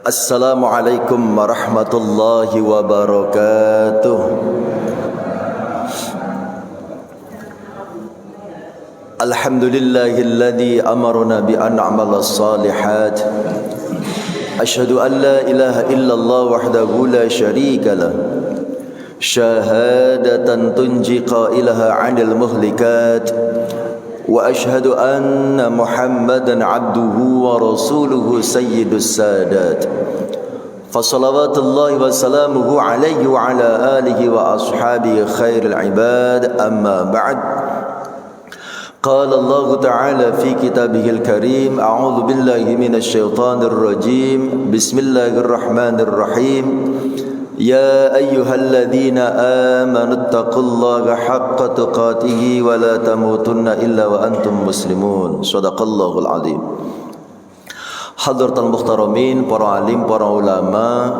Assalamualaikum warahmatullahi wabarakatuh. Alhamdulillahilladzi amarna bi an na'mala as-salihat. Asyhadu an la ilaha illallah wahdahu la syarika lah. Syahadatan tunji qailaha 'anil muhlikat. Wa asyhadu anna Muhammadan 'abduhu wa rasuluhu sayyidus sadat. Fa salawatullahi wa salamuhu alaihi wa ala alihi wa ashabihi khairil ibad, amma ba'd. Qala Allah ta'ala fi kitabihil karim, a'udzu billahi minasy syaithanir rajim. Bismillahirrahmanirrahim. Ya ayyuhalladzina amanu taqullaha haqqa tuqatih wa la tamutunna illa wa antum muslimun. Shadaqallahul azim. Hadratul muhtaramin, para alim, para ulama,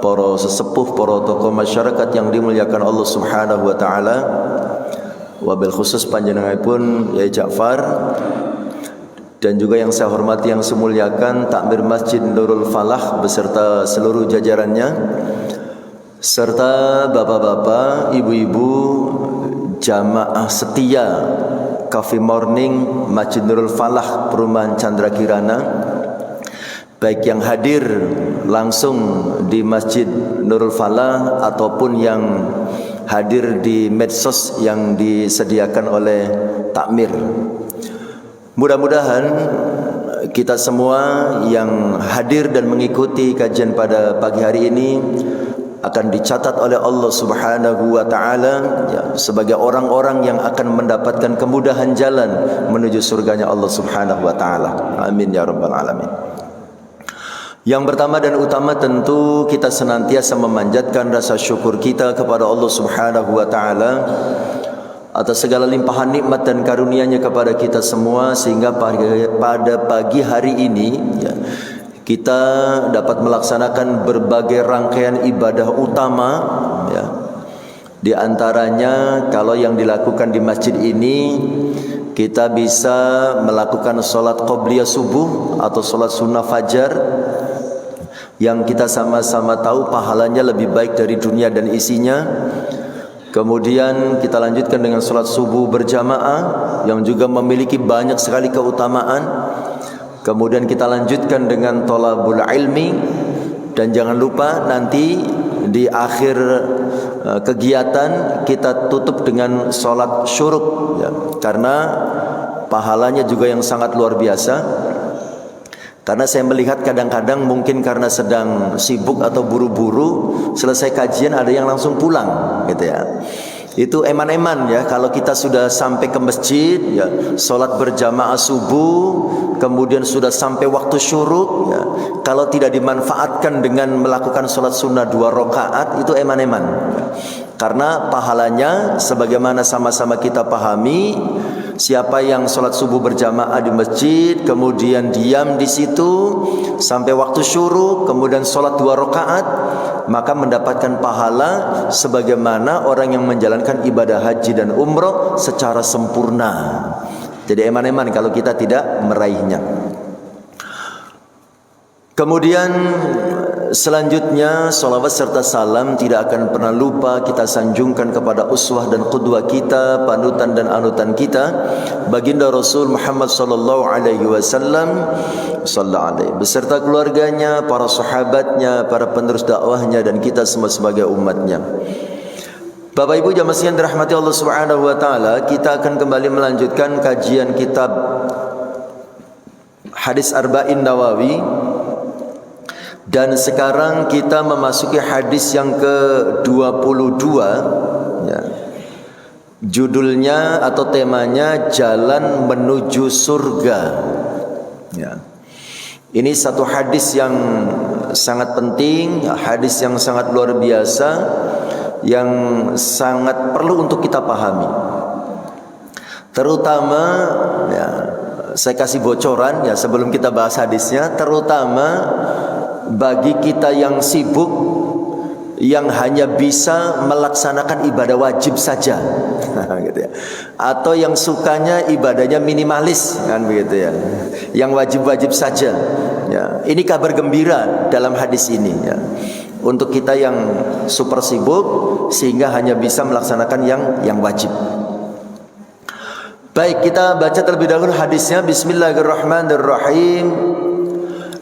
para sesepuh, para tokoh masyarakat yang dimuliakan Allah Subhanahu wa taala. Wabil khusus panjenenganipun Yai Ja'far, dan juga yang saya hormati yang semuliakan Takmir Masjid Nurul Falah beserta seluruh jajarannya, serta bapak-bapak, ibu-ibu, jamaah setia Coffee Morning Masjid Nurul Falah Perumahan Chandra Kirana, baik yang hadir langsung di Masjid Nurul Falah ataupun yang hadir di medsos yang disediakan oleh Takmir. Mudah-mudahan kita semua yang hadir dan mengikuti kajian pada pagi hari ini akan dicatat oleh Allah Subhanahu wa taala sebagai orang-orang yang akan mendapatkan kemudahan jalan menuju surganya Allah Subhanahu wa taala. Amin ya rabbal alamin. Yang pertama dan utama tentu kita senantiasa memanjatkan rasa syukur kita kepada Allah Subhanahu wa taala atas segala limpahan nikmat dan karunia-Nya kepada kita semua, sehingga pada pagi hari ini kita dapat melaksanakan berbagai rangkaian ibadah utama Di antaranya kalau yang dilakukan di masjid ini, kita bisa melakukan sholat qobliyah subuh atau sholat sunnah fajar, yang kita sama-sama tahu pahalanya lebih baik dari dunia dan isinya. Kemudian kita lanjutkan dengan sholat subuh berjamaah yang juga memiliki banyak sekali keutamaan. Kemudian kita lanjutkan dengan thalabul ilmi, dan jangan lupa nanti di akhir kegiatan kita tutup dengan sholat syuruk karena pahalanya juga yang sangat luar biasa. Karena saya melihat kadang-kadang mungkin karena sedang sibuk atau buru-buru, selesai kajian ada yang langsung pulang gitu ya. Itu eman-eman kalau kita sudah sampai ke masjid sholat berjamaah subuh, kemudian sudah sampai waktu syuruk kalau tidak dimanfaatkan dengan melakukan sholat sunnah 2 rakaat, itu eman-eman. Karena pahalanya sebagaimana sama-sama kita pahami, siapa yang sholat subuh berjamaah di masjid, kemudian diam di situ sampai waktu syuruk, kemudian sholat 2 rakaat, maka mendapatkan pahala sebagaimana orang yang menjalankan ibadah haji dan umroh secara sempurna. Jadi eman-eman kalau kita tidak meraihnya. Kemudian selanjutnya salawat serta salam tidak akan pernah lupa kita sanjungkan kepada uswah dan qudwah kita, panutan dan anutan kita, baginda Rasul Muhammad sallallahu alaihi wasallam beserta keluarganya, para sahabatnya, para penerus dakwahnya, dan kita semua sebagai umatnya. Bapak Ibu jamaah sekalian dirahmati Allah Subhanahu wa taala, kita akan kembali melanjutkan kajian kitab Hadis Arba'in Nawawi. Dan sekarang kita memasuki hadis yang ke-22 Judulnya atau temanya Jalan Menuju Surga. Ini satu hadis yang sangat penting, hadis yang sangat luar biasa, yang sangat perlu untuk kita pahami. Terutama saya kasih bocoran sebelum kita bahas hadisnya, terutama bagi kita yang sibuk, yang hanya bisa melaksanakan ibadah wajib saja. gitu ya. Atau yang sukanya ibadahnya minimalis kan begitu ya. Yang wajib-wajib saja. Ya, ini kabar gembira dalam hadis ini ya. Untuk kita yang super sibuk sehingga hanya bisa melaksanakan yang wajib. Baik, kita baca terlebih dahulu hadisnya. Bismillahirrahmanirrahim.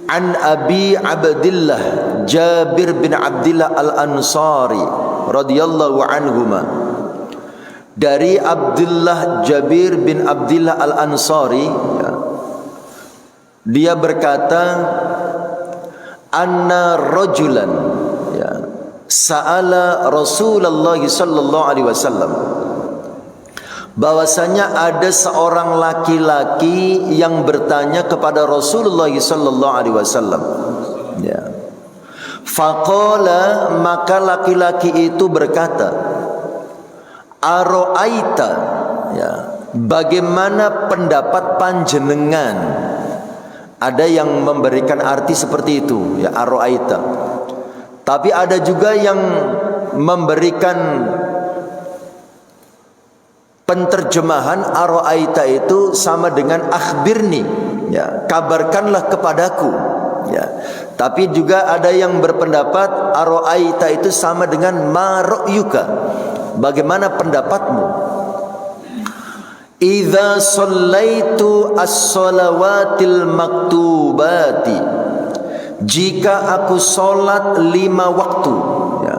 An Abi Abdillah Jabir bin Abdillah Al-Ansari radhiyallahu anhuma. Dari Abdullah Jabir bin Abdillah Al-Ansari ya, dia berkata, anna rajulan ya, sa'ala Rasulullah sallallahu alaihi wasallam, bahwasanya ada seorang laki-laki yang bertanya kepada Rasulullah sallallahu alaihi wasallam ya. Faqala, maka laki-laki itu berkata, aro'aita ya, bagaimana pendapat panjenengan? Ada yang memberikan arti seperti itu ya, aro'aita. Tapi ada juga yang memberikan penterjemahan aro'aita itu sama dengan akhbirni ya, kabarkanlah kepadaku ya. Tapi juga ada yang berpendapat aro'aita itu sama dengan ma ra'yuka, bagaimana pendapatmu? Idza shallaitu as-shalawatil maktubati, jika aku salat 5 waktu ya.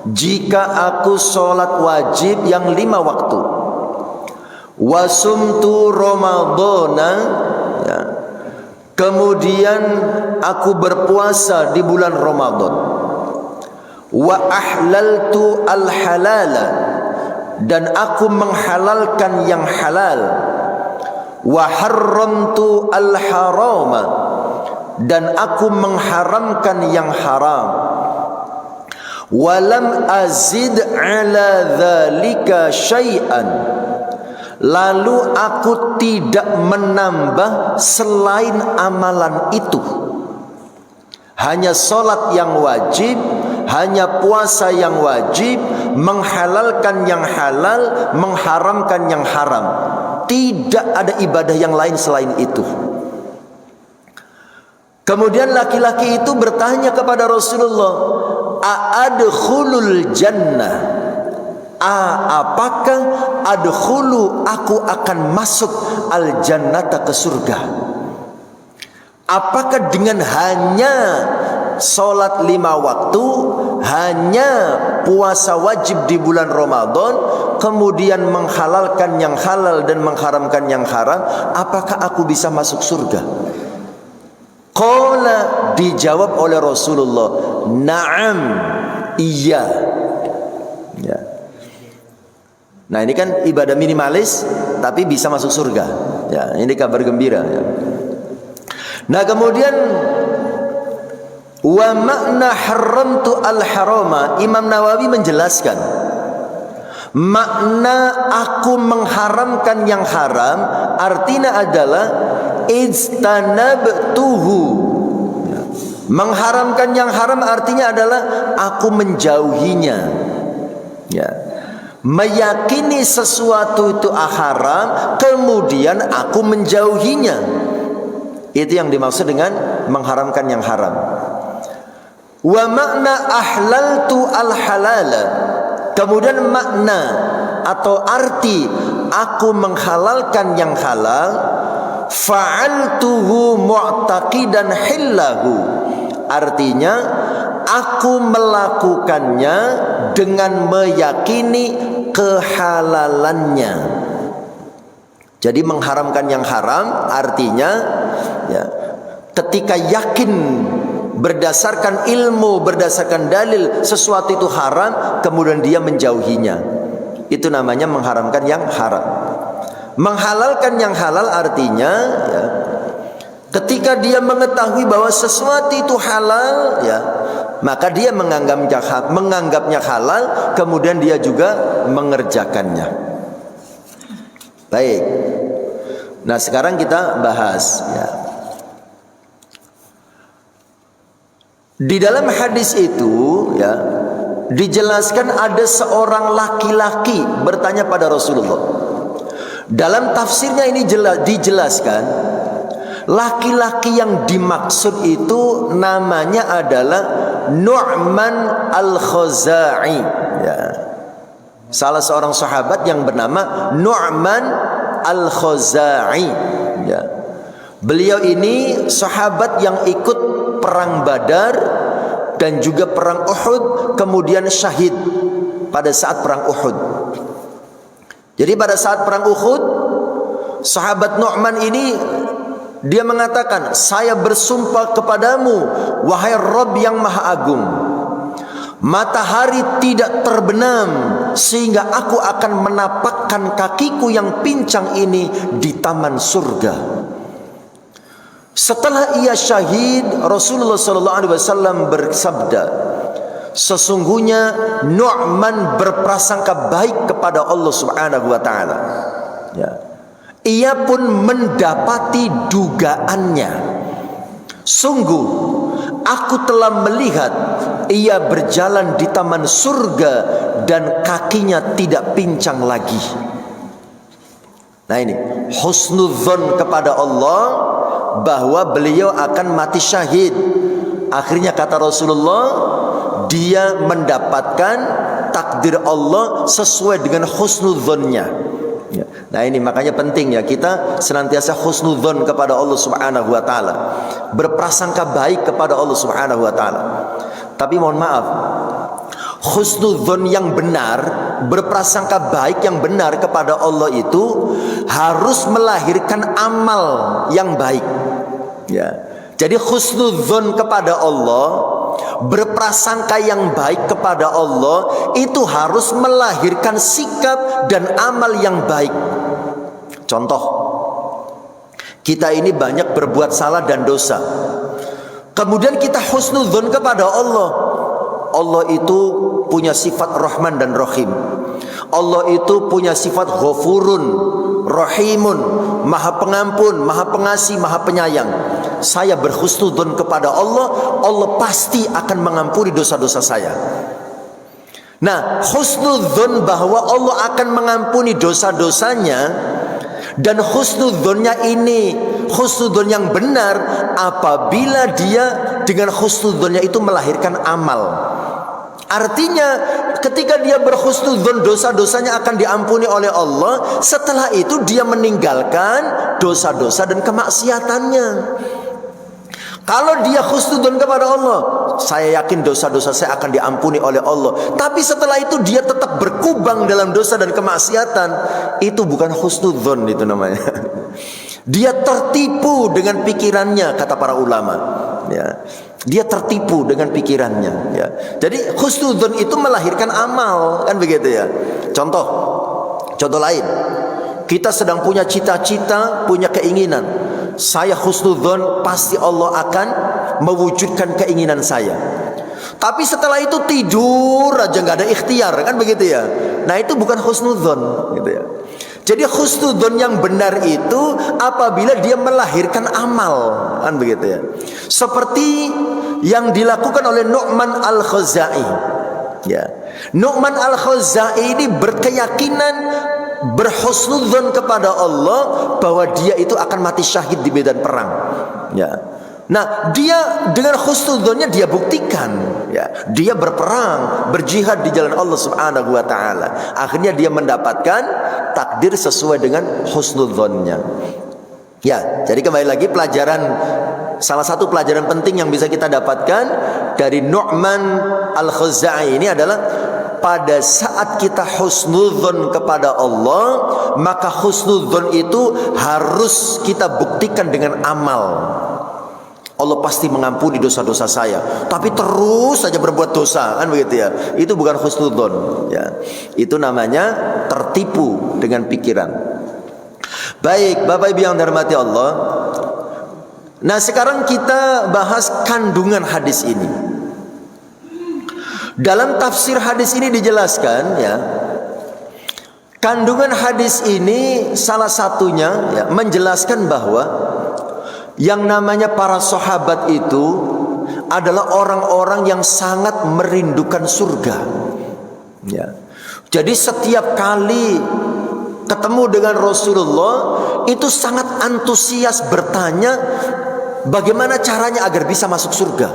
Jika aku salat wajib yang 5 waktu. Wasumtu Ramadana ya. Kemudian aku berpuasa di bulan Ramadan. Wa ahlaltu al-halala, dan aku menghalalkan yang halal. Wa harramtu al-harama, dan aku mengharamkan yang haram. Walam azid ala dzalika syai'an, lalu aku tidak menambah selain amalan itu. Hanya salat yang wajib, hanya puasa yang wajib, menghalalkan yang halal, mengharamkan yang haram. Tidak ada ibadah yang lain selain itu. Kemudian laki-laki itu bertanya kepada Rasulullah, a'adkhulul jannah, apakah adkhulu, aku akan masuk al jannata, ke surga? Apakah dengan hanya salat 5 waktu, hanya puasa wajib di bulan Ramadan, kemudian menghalalkan yang halal dan mengharamkan yang haram, apakah aku bisa masuk surga? Qala, dijawab oleh Rasulullah, na'am, iya ya. Nah ini kan ibadah minimalis tapi bisa masuk surga ya, ini kabar gembira ya. Nah kemudian wa makna haramtu al-harama, Imam Nawawi menjelaskan makna aku mengharamkan yang haram artinya adalah ijtanabtuhu. Mengharamkan yang haram artinya adalah aku menjauhinya ya. Meyakini sesuatu itu haram, kemudian aku menjauhinya. Itu yang dimaksud dengan mengharamkan yang haram. Wa makna ahlaltu al-halala, kemudian makna atau arti aku menghalalkan yang halal, fa'altuhu mu'taqidan hillahu, artinya aku melakukannya dengan meyakini kehalalannya. Jadi mengharamkan yang haram artinya ya, ketika yakin berdasarkan ilmu, berdasarkan dalil sesuatu itu haram, kemudian dia menjauhinya, itu namanya mengharamkan yang haram. Menghalalkan yang halal artinya ya, ketika dia mengetahui bahwa sesuatu itu halal ya, maka dia menganggapnya halal, kemudian dia juga mengerjakannya. Baik. Nah sekarang kita bahas ya. Di dalam hadis itu ya, dijelaskan ada seorang laki-laki bertanya pada Rasulullah. Dalam tafsirnya ini dijelaskan laki-laki yang dimaksud itu namanya adalah Nu'man al-Khuzai, ya. Salah seorang sahabat yang bernama Nu'man al-Khuzai, ya. Beliau ini sahabat yang ikut perang Badar dan juga perang Uhud, kemudian syahid pada saat perang Uhud. Jadi pada saat perang Uhud, sahabat Nu'man ini dia mengatakan, saya bersumpah kepadamu wahai Rabb yang Maha Agung, matahari tidak terbenam sehingga aku akan menapakkan kakiku yang pincang ini di taman surga. Setelah ia syahid, Rasulullah SAW bersabda, sesungguhnya Nu'man berprasangka baik kepada Allah Subhanahu wa taala. Ya. Ia pun mendapati dugaannya. Sungguh aku telah melihat ia berjalan di taman surga dan kakinya tidak pincang lagi. Nah ini husnudzon kepada Allah bahwa beliau akan mati syahid. Akhirnya kata Rasulullah, dia mendapatkan takdir Allah sesuai dengan husnudzonnya. Ya. Nah ini makanya penting ya, kita senantiasa husnudzon kepada Allah Subhanahu wa taala, berprasangka baik kepada Allah Subhanahu wa taala. Tapi mohon maaf, husnudzon yang benar, berprasangka baik yang benar kepada Allah itu harus melahirkan amal yang baik. Ya. Jadi husnudzon kepada Allah, berprasangka yang baik kepada Allah itu harus melahirkan sikap dan amal yang baik. Contoh, kita ini banyak berbuat salah dan dosa, kemudian kita husnudzon kepada Allah. Allah itu punya sifat Rahman dan Rahim. Allah itu punya sifat Ghafurun, Rahimun, Maha Pengampun, Maha Pengasih, Maha Penyayang. Saya berhusnudzon kepada Allah, Allah pasti akan mengampuni dosa-dosa saya. Nah, husnudzon bahwa Allah akan mengampuni dosa-dosanya, dan husnudzonnya ini husnudzon yang benar apabila dia dengan husnudzonnya itu melahirkan amal. Artinya ketika dia berhusnudzon dosa-dosanya akan diampuni oleh Allah, setelah itu dia meninggalkan dosa-dosa dan kemaksiatannya. Kalau dia husnudzon kepada Allah, saya yakin dosa-dosa saya akan diampuni oleh Allah, tapi setelah itu dia tetap berkubang dalam dosa dan kemaksiatan, itu bukan husnudzon, itu namanya. Dia tertipu dengan pikirannya, kata para ulama. Ya. Dia tertipu dengan pikirannya. Ya. Jadi husnudzon itu melahirkan amal, kan begitu ya. Contoh lain, kita sedang punya cita-cita, punya keinginan. Saya husnudzon pasti Allah akan mewujudkan keinginan saya. Tapi setelah itu tidur aja, nggak ada ikhtiar, kan begitu ya. Nah itu bukan husnudzon, gitu ya. Jadi husnudzon yang benar itu apabila dia melahirkan amal, kan begitu ya. Seperti yang dilakukan oleh Nu'man al-Khuzai. Ya. Nu'man al-Khuzai ini berkeyakinan, berhusnudzon kepada Allah bahwa dia itu akan mati syahid di medan perang. Ya. Nah, dia dengan husnudzonnya dia buktikan, ya, dia berperang, berjihad di jalan Allah Subhanahu wa taala. Akhirnya dia mendapatkan takdir sesuai dengan husnudzonnya. Ya, jadi kembali lagi salah satu pelajaran penting yang bisa kita dapatkan dari Nu'man al-Khuzai ini adalah pada saat kita husnudzon kepada Allah, maka husnudzon itu harus kita buktikan dengan amal. Allah pasti mengampuni dosa-dosa saya, tapi terus saja berbuat dosa, kan begitu ya. Itu bukan husnudzon, ya. Itu namanya tertipu dengan pikiran. Baik, Bapak Ibu yang dirahmati Allah. Nah, sekarang kita bahas kandungan hadis ini. Dalam tafsir hadis ini dijelaskan, ya, kandungan hadis ini salah satunya, ya, menjelaskan bahwa yang namanya para sahabat itu adalah orang-orang yang sangat merindukan surga. Ya. Jadi setiap kali ketemu dengan Rasulullah itu sangat antusias bertanya bagaimana caranya agar bisa masuk surga.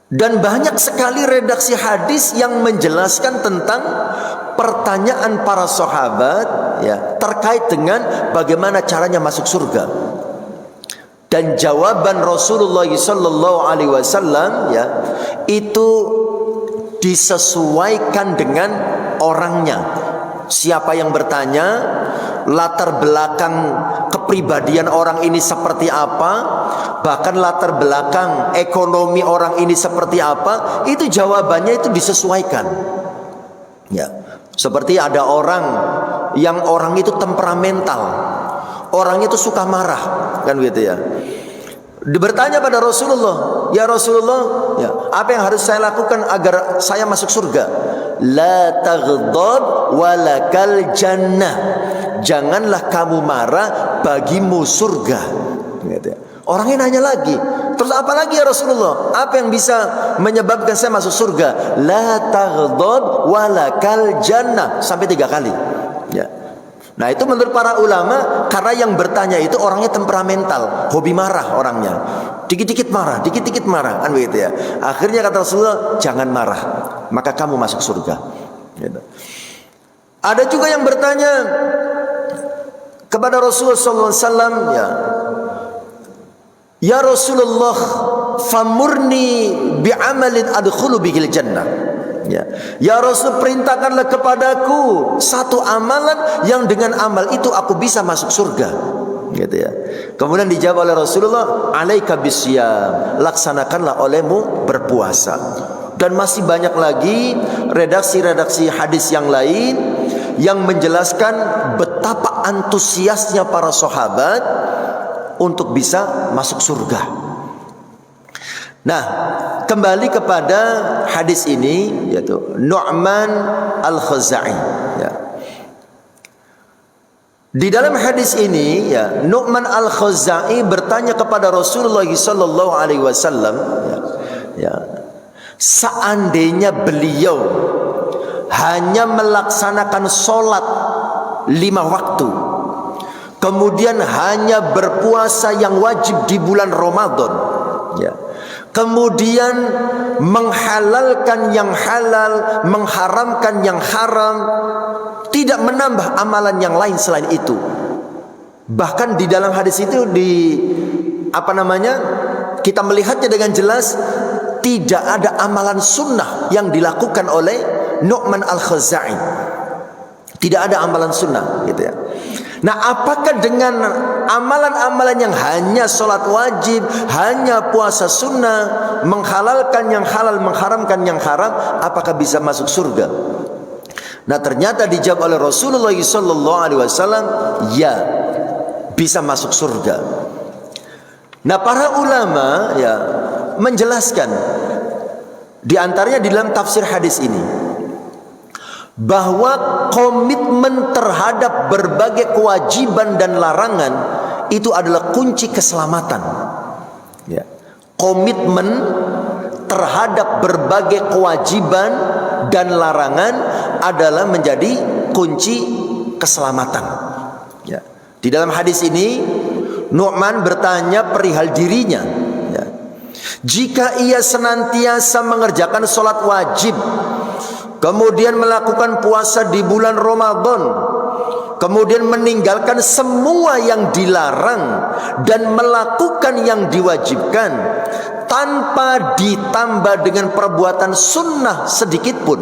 Dan banyak sekali redaksi hadis yang menjelaskan tentang pertanyaan para sahabat ya, terkait dengan bagaimana caranya masuk surga. Dan jawaban Rasulullah SAW ya, itu disesuaikan dengan orangnya. Siapa yang bertanya, latar belakang kepribadian orang ini seperti apa, bahkan latar belakang ekonomi orang ini seperti apa, itu jawabannya itu disesuaikan. Ya, seperti ada orang yang orang itu temperamental, orang itu suka marah, kan gitu ya. Bertanya pada Rasulullah, ya Rasulullah, ya, apa yang harus saya lakukan agar saya masuk surga? La taghdab walakal jannah. Janganlah kamu marah, bagimu surga. Gitu ya. Orangnya nanya lagi, terus apa lagi ya Rasulullah? Apa yang bisa menyebabkan saya masuk surga? La taghdab walakal jannah, sampai 3 kali. Ya. Nah itu menurut para ulama, karena yang bertanya itu orangnya temperamental, hobi marah orangnya, dikit-dikit marah, kan begitu ya. Akhirnya kata Rasulullah, jangan marah, maka kamu masuk surga. Gitu. Ada juga yang bertanya kepada Rasulullah SAW, ya Rasulullah, famurni bi'amalin adkhulu bihil jannah. Ya Rasul, perintahkanlah kepadaku satu amalan yang dengan amal itu aku bisa masuk surga. Gitu ya. Kemudian dijawab oleh Rasulullah, alaika bisyam, laksanakanlah olehmu berpuasa. Dan masih banyak lagi redaksi-redaksi hadis yang lain yang menjelaskan betapa antusiasnya para sahabat untuk bisa masuk surga. Nah, kembali kepada hadis ini, yaitu Nu'man al-Khuzai. Ya. Di dalam hadis ini, ya, Nu'man al-Khuzai bertanya kepada Rasulullah SAW, ya, seandainya beliau hanya melaksanakan sholat 5 waktu, kemudian hanya berpuasa yang wajib di bulan Ramadan, ya, kemudian menghalalkan yang halal, mengharamkan yang haram, tidak menambah amalan yang lain selain itu. Bahkan di dalam hadis itu kita melihatnya dengan jelas, tidak ada amalan sunnah yang dilakukan oleh Nu'man al-Khuzai. Tidak ada amalan sunnah, gitu ya. Nah, apakah dengan amalan-amalan yang hanya sholat wajib, hanya puasa sunnah, menghalalkan yang halal, mengharamkan yang haram, apakah bisa masuk surga? Nah, ternyata dijawab oleh Rasulullah SAW, ya, bisa masuk surga. Nah, para ulama ya menjelaskan, di antaranya di dalam tafsir hadis ini, bahwa komitmen terhadap berbagai kewajiban dan larangan itu adalah kunci keselamatan. Ya. Komitmen terhadap berbagai kewajiban dan larangan adalah menjadi kunci keselamatan. Ya. Di dalam hadis ini, Nu'man bertanya perihal dirinya. Ya. Jika ia senantiasa mengerjakan sholat wajib, kemudian melakukan puasa di bulan Ramadan, kemudian meninggalkan semua yang dilarang dan melakukan yang diwajibkan tanpa ditambah dengan perbuatan sunnah sedikit pun,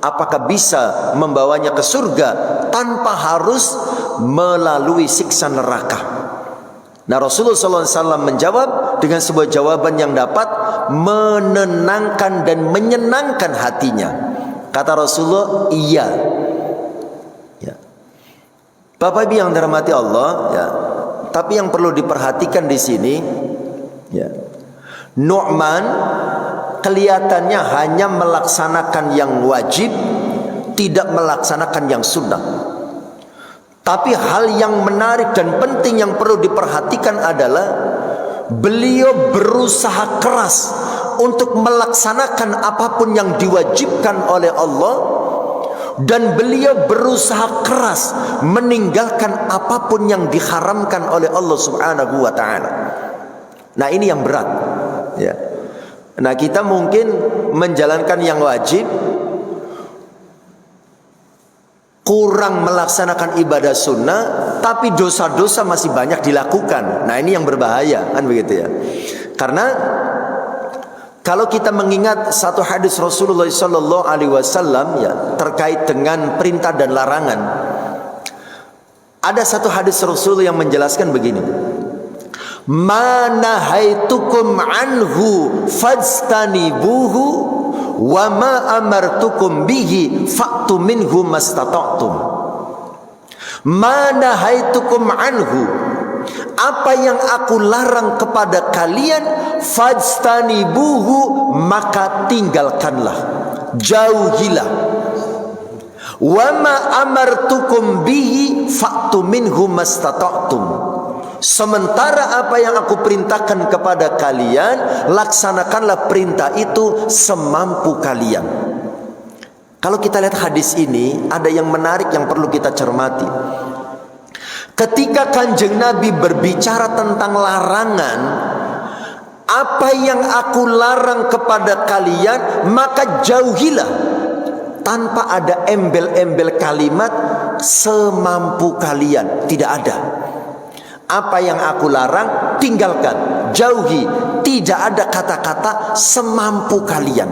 apakah bisa membawanya ke surga tanpa harus melalui siksa neraka? Nah, Rasulullah SAW menjawab dengan sebuah jawaban yang dapat menenangkan dan menyenangkan hatinya. Kata Rasulullah, iya. Ya. Bapak Ibu yang dirahmati Allah, ya. Tapi yang perlu diperhatikan di sini, ya, Nu'man kelihatannya hanya melaksanakan yang wajib, tidak melaksanakan yang sunnah. Tapi hal yang menarik dan penting yang perlu diperhatikan adalah beliau berusaha keras untuk melaksanakan apapun yang diwajibkan oleh Allah, dan beliau berusaha keras meninggalkan apapun yang diharamkan oleh Allah Subhanahu wa taala. Nah, ini yang berat, ya. Nah, kita mungkin menjalankan yang wajib, kurang melaksanakan ibadah sunnah, tapi dosa-dosa masih banyak dilakukan. Nah, ini yang berbahaya, kan begitu ya. Karena kalau kita mengingat satu hadis Rasulullah sallallahu alaihi wasallam ya, terkait dengan perintah dan larangan. Ada satu hadis Rasul yang menjelaskan begini. Ma nahaitukum anhu fajtanibuhu wa ma amartukum bihi fa'tu minhu mastata'tum. Ma nahaitukum anhu, apa yang aku larang kepada kalian, fajtanibuhu, maka tinggalkanlah, jauhilah. Wa ma amartukum bihi fa'tu minhu mastata'tum. Sementara apa yang aku perintahkan kepada kalian, laksanakanlah perintah itu semampu kalian. Kalau kita lihat hadis ini, ada yang menarik yang perlu kita cermati. Ketika Kanjeng Nabi berbicara tentang larangan, apa yang aku larang kepada kalian, maka jauhilah, tanpa ada embel-embel kalimat semampu kalian, tidak ada. Apa yang aku larang, tinggalkan, jauhi, tidak ada kata-kata semampu kalian,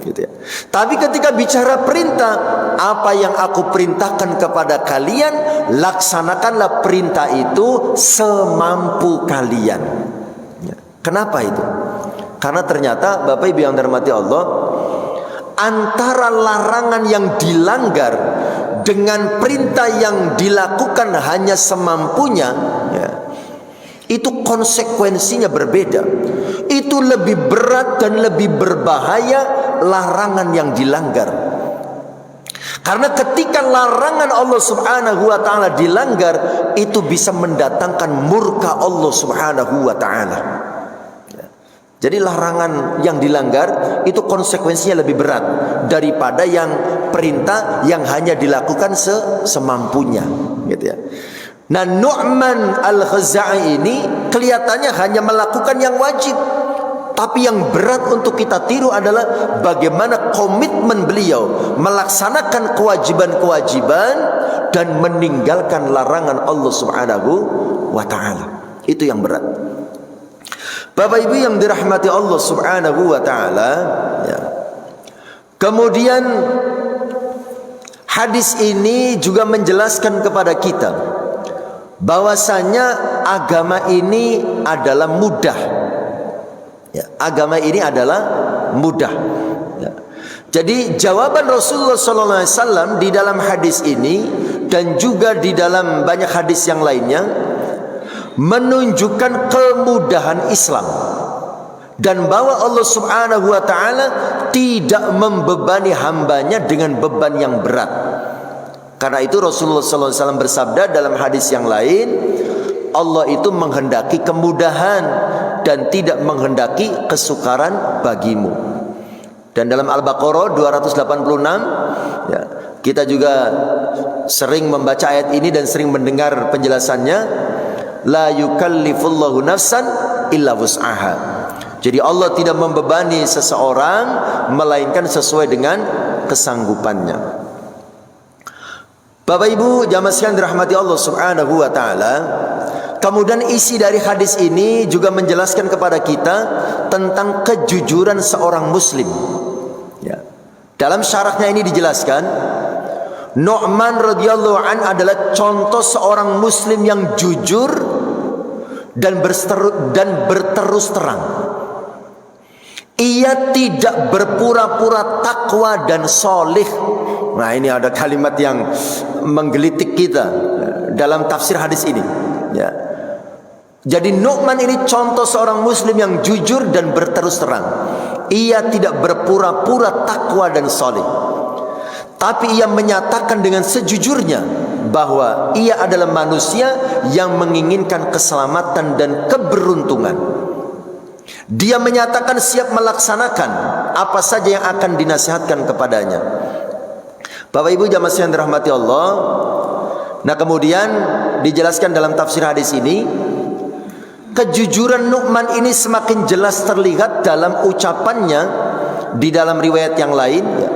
gitu ya. Tapi ketika bicara perintah, apa yang aku perintahkan kepada kalian, laksanakanlah perintah itu semampu kalian. Kenapa itu? Karena ternyata Bapak Ibu yang dirahmati Allah, antara larangan yang dilanggar dengan perintah yang dilakukan hanya semampunya, ya, itu konsekuensinya berbeda. Itu lebih berat dan lebih berbahaya larangan yang dilanggar. Karena ketika larangan Allah Subhanahu wa taala dilanggar, itu bisa mendatangkan murka Allah Subhanahu wa taala. Jadi larangan yang dilanggar itu konsekuensinya lebih berat daripada yang perintah yang hanya dilakukan semampunya, gitu ya. Nah, Nu'man al-Khuzai ini kelihatannya hanya melakukan yang wajib, tapi yang berat untuk kita tiru adalah bagaimana komitmen beliau melaksanakan kewajiban-kewajiban dan meninggalkan larangan Allah Subhanahu wa taala. Itu yang berat. Bapak Ibu yang dirahmati Allah Subhanahu wa taala, ya. Kemudian hadis ini juga menjelaskan kepada kita bahwasanya agama ini adalah mudah. Ya, agama ini adalah mudah. Ya. Jadi jawaban Rasulullah SAW di dalam hadis ini dan juga di dalam banyak hadis yang lainnya menunjukkan kemudahan Islam dan bahwa Allah Subhanahu wa taala tidak membebani hambanya dengan beban yang berat. Karena itu Rasulullah SAW bersabda dalam hadis yang lain, Allah itu menghendaki kemudahan dan tidak menghendaki kesukaran bagimu. Dan dalam Al-Baqarah 286, ya, kita juga sering membaca ayat ini dan sering mendengar penjelasannya. La yukallifullahu nafsan illa wus'aha. Jadi Allah tidak membebani seseorang melainkan sesuai dengan kesanggupannya. Bapak Ibu jamaah sekalian dirahmati Allah Subhanahu wa taala, kemudian isi dari hadis ini juga menjelaskan kepada kita tentang kejujuran seorang muslim. Ya. Dalam syarahnya ini dijelaskan, Nu'man radhiyallahu an adalah contoh seorang muslim yang jujur dan berterus terang. Ia tidak berpura-pura takwa dan solih. Nah, ini ada kalimat yang menggelitik kita dalam tafsir hadis ini, ya. Jadi Nu'man ini contoh seorang muslim yang jujur dan berterus terang. Ia tidak berpura-pura takwa dan solih, tapi ia menyatakan dengan sejujurnya bahwa ia adalah manusia yang menginginkan keselamatan dan keberuntungan. Dia menyatakan siap melaksanakan apa saja yang akan dinasihatkan kepadanya. Bapak Ibu jamaah yang dirahmati Allah. Nah, kemudian dijelaskan dalam tafsir hadis ini, kejujuran Nu'man ini semakin jelas terlihat dalam ucapannya di dalam riwayat yang lain, ya.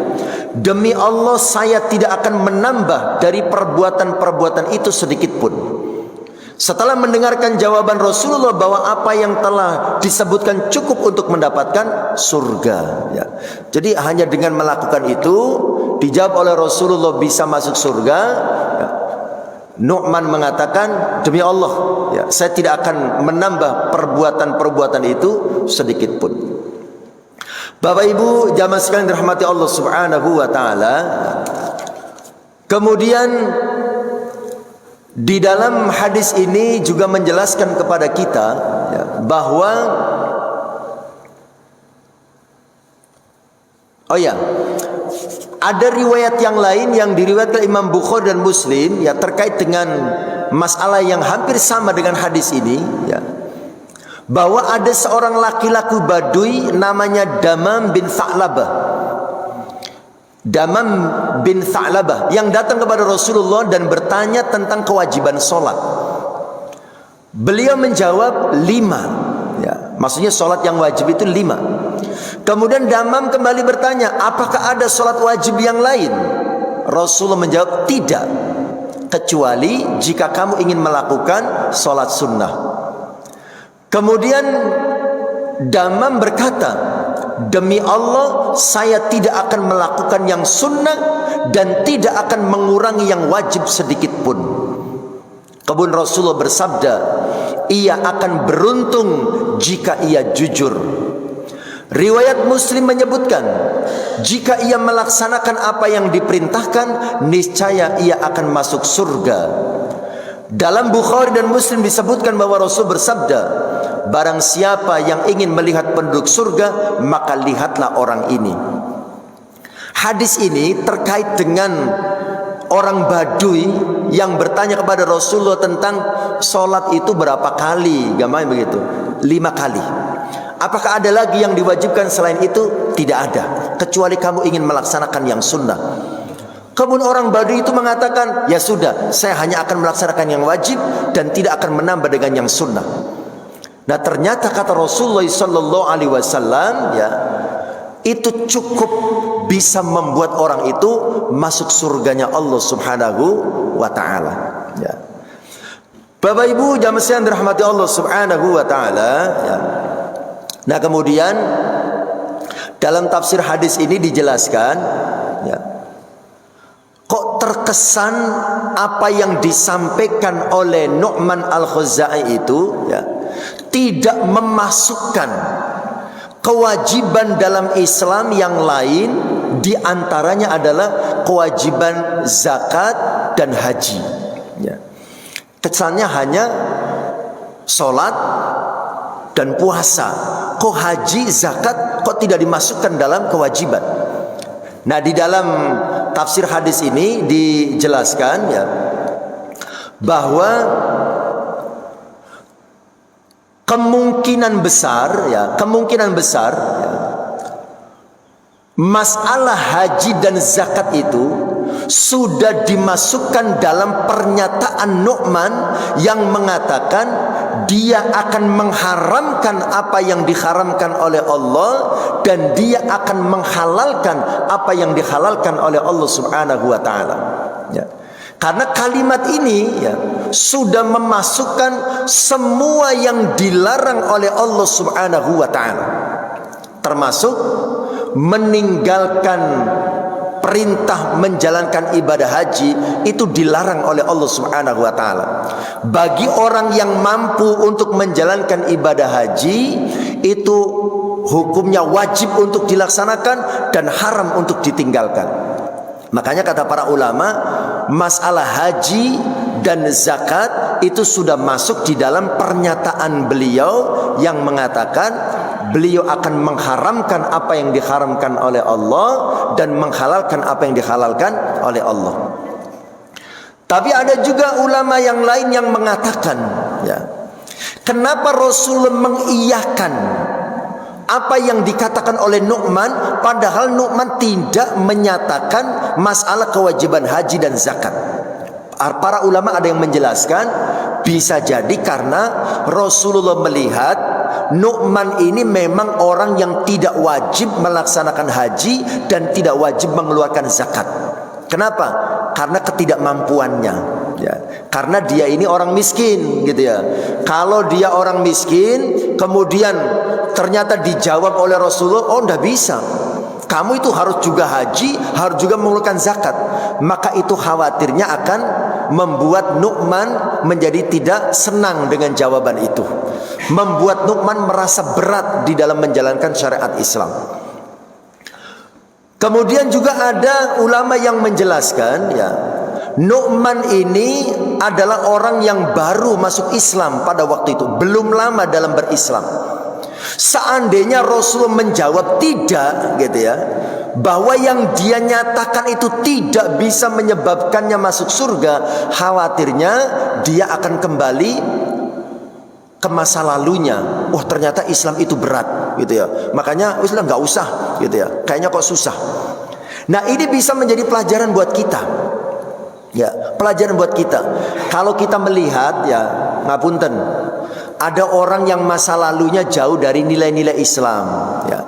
Demi Allah saya tidak akan menambah dari perbuatan-perbuatan itu sedikit pun. Setelah mendengarkan jawaban Rasulullah bahwa apa yang telah disebutkan cukup untuk mendapatkan surga, ya. Jadi hanya dengan melakukan itu dijawab oleh Rasulullah bisa masuk surga, ya. Nu'man mengatakan demi Allah, ya, saya tidak akan menambah perbuatan-perbuatan itu sedikit pun. Bapak Ibu jamaah sekalian dirahmati Allah Subhanahu wa taala. Kemudian di dalam hadis ini juga menjelaskan kepada kita, ya, bahwa ada riwayat yang lain yang diriwayatkan Imam Bukhari dan Muslim, ya, terkait dengan masalah yang hampir sama dengan hadis ini, ya, bahwa ada seorang laki-laki Badui namanya Damam bin Tha'labah. Damam bin Tha'labah yang datang kepada Rasulullah dan bertanya tentang kewajiban sholat. Beliau menjawab 5, ya, maksudnya sholat yang wajib itu 5. Kemudian Damam kembali bertanya, apakah ada sholat wajib yang lain? Rasulullah menjawab, tidak, kecuali jika kamu ingin melakukan sholat sunnah. Kemudian Damam berkata, demi Allah saya tidak akan melakukan yang sunnah dan tidak akan mengurangi yang wajib sedikit pun. Kemudian Rasulullah bersabda, ia akan beruntung jika ia jujur. Riwayat Muslim menyebutkan, jika ia melaksanakan apa yang diperintahkan, niscaya ia akan masuk surga. Dalam Bukhari dan Muslim disebutkan bahwa Rasul bersabda, barang siapa yang ingin melihat penduduk surga, maka lihatlah orang ini. Hadis ini terkait dengan orang Badui yang bertanya kepada Rasulullah tentang sholat itu berapa kali. Gampang begitu, 5 kali. Apakah ada lagi yang diwajibkan selain itu? Tidak ada, kecuali kamu ingin melaksanakan yang sunnah. Kemudian orang Badui itu mengatakan, ya sudah, saya hanya akan melaksanakan yang wajib dan tidak akan menambah dengan yang sunnah. Nah, ternyata kata Rasulullah sallallahu alaihi wasallam, ya, itu cukup bisa membuat orang itu masuk surganya Allah Subhanahu wa taala, ya. Bapak Ibu jamaah sekalian dirahmati Allah Subhanahu wa taala, ya. Nah, kemudian dalam tafsir hadis ini dijelaskan, ya, kok terkesan apa yang disampaikan oleh Nu'man al-Khuzai itu, ya, tidak memasukkan kewajiban dalam Islam yang lain, diantaranya adalah kewajiban zakat dan haji, ya. Kesannya hanya sholat dan puasa. Kok haji, zakat kok tidak dimasukkan dalam kewajiban? Nah, di dalam tafsir hadis ini dijelaskan, ya, bahwa kemungkinan besar, ya, masalah haji dan zakat itu sudah dimasukkan dalam pernyataan Nu'man yang mengatakan dia akan mengharamkan apa yang diharamkan oleh Allah dan dia akan menghalalkan apa yang dihalalkan oleh Allah Subhanahu wa taala, ya. Karena kalimat ini, ya, sudah memasukkan semua yang dilarang oleh Allah Subhanahu wa taala, termasuk meninggalkan perintah menjalankan ibadah haji itu dilarang oleh Allah Subhanahu wa taala. Bagi orang yang mampu untuk menjalankan ibadah haji, itu hukumnya wajib untuk dilaksanakan dan haram untuk ditinggalkan. Makanya kata para ulama, masalah haji dan zakat itu sudah masuk di dalam pernyataan beliau yang mengatakan beliau akan mengharamkan apa yang diharamkan oleh Allah dan menghalalkan apa yang dihalalkan oleh Allah. Tapi ada juga ulama yang lain yang mengatakan, ya, kenapa Rasul mengiyakan apa yang dikatakan oleh Nu'man, padahal Nu'man tidak menyatakan masalah kewajiban haji dan zakat. Para ulama ada yang menjelaskan, bisa jadi karena Rasulullah melihat Nu'man ini memang orang yang tidak wajib melaksanakan haji dan tidak wajib mengeluarkan zakat. Kenapa? Karena ketidakmampuannya, ya. Karena dia ini orang miskin, gitu ya. Kalau dia orang miskin, kemudian ternyata dijawab oleh Rasulullah, oh ndak bisa, kamu itu harus juga haji, harus juga mengeluarkan zakat. Maka itu khawatirnya akan membuat Nu'man menjadi tidak senang dengan jawaban itu, membuat Nu'man merasa berat di dalam menjalankan syariat Islam. Kemudian juga ada ulama yang menjelaskan, ya, Nu'man ini adalah orang yang baru masuk Islam pada waktu itu, belum lama dalam berislam. Seandainya Rasul menjawab tidak, gitu ya, bahwa yang dia nyatakan itu tidak bisa menyebabkannya masuk surga, khawatirnya dia akan kembali ke masa lalunya. Oh, ternyata Islam itu berat, gitu ya. Makanya Islam nggak usah, gitu ya. Kayaknya kok susah. Nah, ini bisa menjadi pelajaran buat kita. Ya, pelajaran buat kita. Kalau kita melihat, ya, ngapunten, ada orang yang masa lalunya jauh dari nilai-nilai Islam, ya.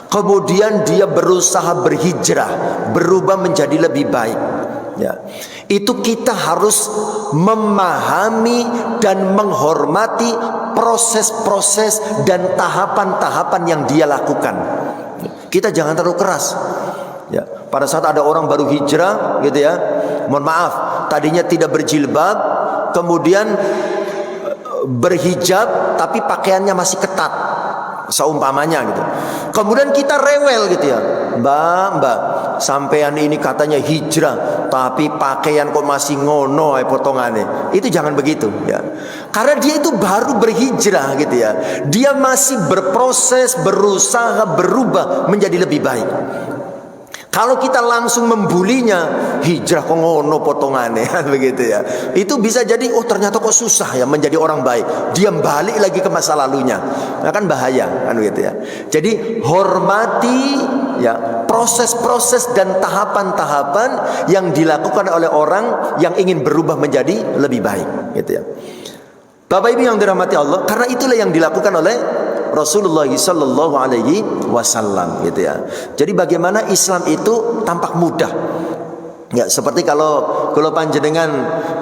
Kemudian dia berusaha berhijrah, berubah menjadi lebih baik, ya. Itu kita harus memahami dan menghormati proses-proses dan tahapan-tahapan yang dia lakukan. Kita jangan terlalu keras, ya. Pada saat ada orang baru hijrah, gitu ya, mohon maaf, tadinya tidak berjilbab, kemudian berhijab tapi pakaiannya masih ketat, seumpamanya gitu. Kemudian kita rewel, gitu ya, mbak, sampean ini katanya hijrah tapi pakaian kok masih ngono potongannya. Itu jangan begitu, ya. Karena dia itu baru berhijrah, gitu ya. Dia masih berproses, berusaha berubah menjadi lebih baik. Kalau kita langsung membulinya, hijrah kok ngono potongannya, begitu ya. Itu bisa jadi, oh ternyata kok susah ya menjadi orang baik. Dia balik lagi ke masa lalunya. Nah, kan bahaya, kan begitu ya. Jadi hormati, ya, proses-proses dan tahapan-tahapan yang dilakukan oleh orang yang ingin berubah menjadi lebih baik, gitu ya. Bapak Ibu yang dirahmati Allah, karena itulah yang dilakukan oleh Rasulullah sallallahu alaihi wasallam, gitu ya. Jadi bagaimana Islam itu tampak mudah. Ya, seperti kalau panjenengan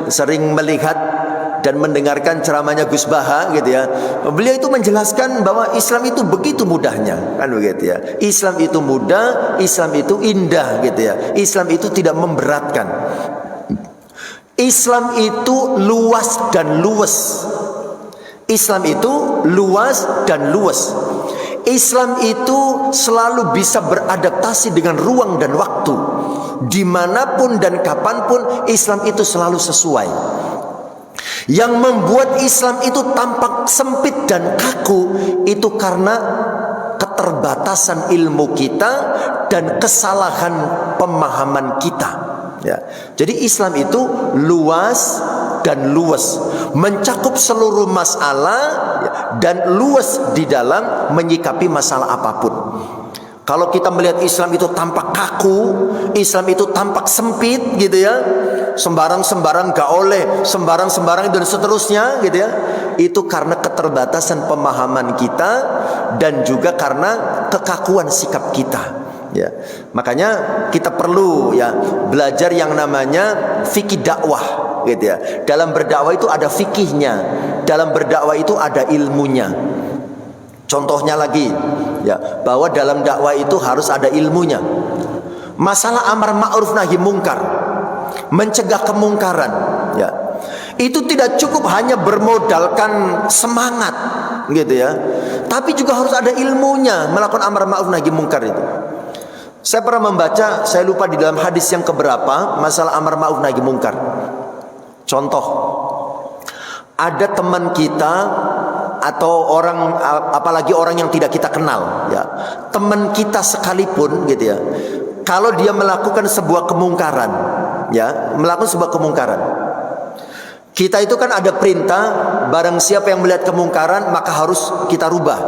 sering melihat dan mendengarkan ceramahnya Gus Baha, gitu ya. Beliau itu menjelaskan bahwa Islam itu begitu mudahnya, kan begitu ya. Islam itu mudah, Islam itu indah, gitu ya. Islam itu tidak memberatkan. Islam itu luas dan luas. Islam itu luas dan luas. Islam itu selalu bisa beradaptasi dengan ruang dan waktu. Dimanapun dan kapanpun Islam itu selalu sesuai. Yang membuat Islam itu tampak sempit dan kaku itu karena keterbatasan ilmu kita dan kesalahan pemahaman kita, ya. Jadi Islam itu luas dan luas, mencakup seluruh masalah, ya, dan luas di dalam menyikapi masalah apapun. Kalau kita melihat Islam itu tampak kaku, Islam itu tampak sempit, gitu ya, sembarang-sembarang gak oleh, sembarang-sembarang dan seterusnya, gitu ya. Itu karena keterbatasan pemahaman kita dan juga karena kekakuan sikap kita, ya. Makanya kita perlu, ya, belajar yang namanya fikih dakwah, gitu ya. Dalam berdakwah itu ada fikihnya, dalam berdakwah itu ada ilmunya. Contohnya lagi, ya, bahwa dalam dakwah itu harus ada ilmunya. Masalah amar ma'ruf nahi mungkar, mencegah kemungkaran, ya, itu tidak cukup hanya bermodalkan semangat, gitu ya, tapi juga harus ada ilmunya melakukan amar ma'ruf nahi mungkar itu. Saya pernah membaca, saya lupa di dalam hadis yang keberapa, masalah amar ma'ruf nahi mungkar. Contoh, ada teman kita atau orang, apalagi orang yang tidak kita kenal, ya, teman kita sekalipun, gitu ya, kalau dia melakukan sebuah kemungkaran, ya, melakukan sebuah kemungkaran, Kita itu kan ada perintah, barang siapa yang melihat kemungkaran maka harus kita rubah.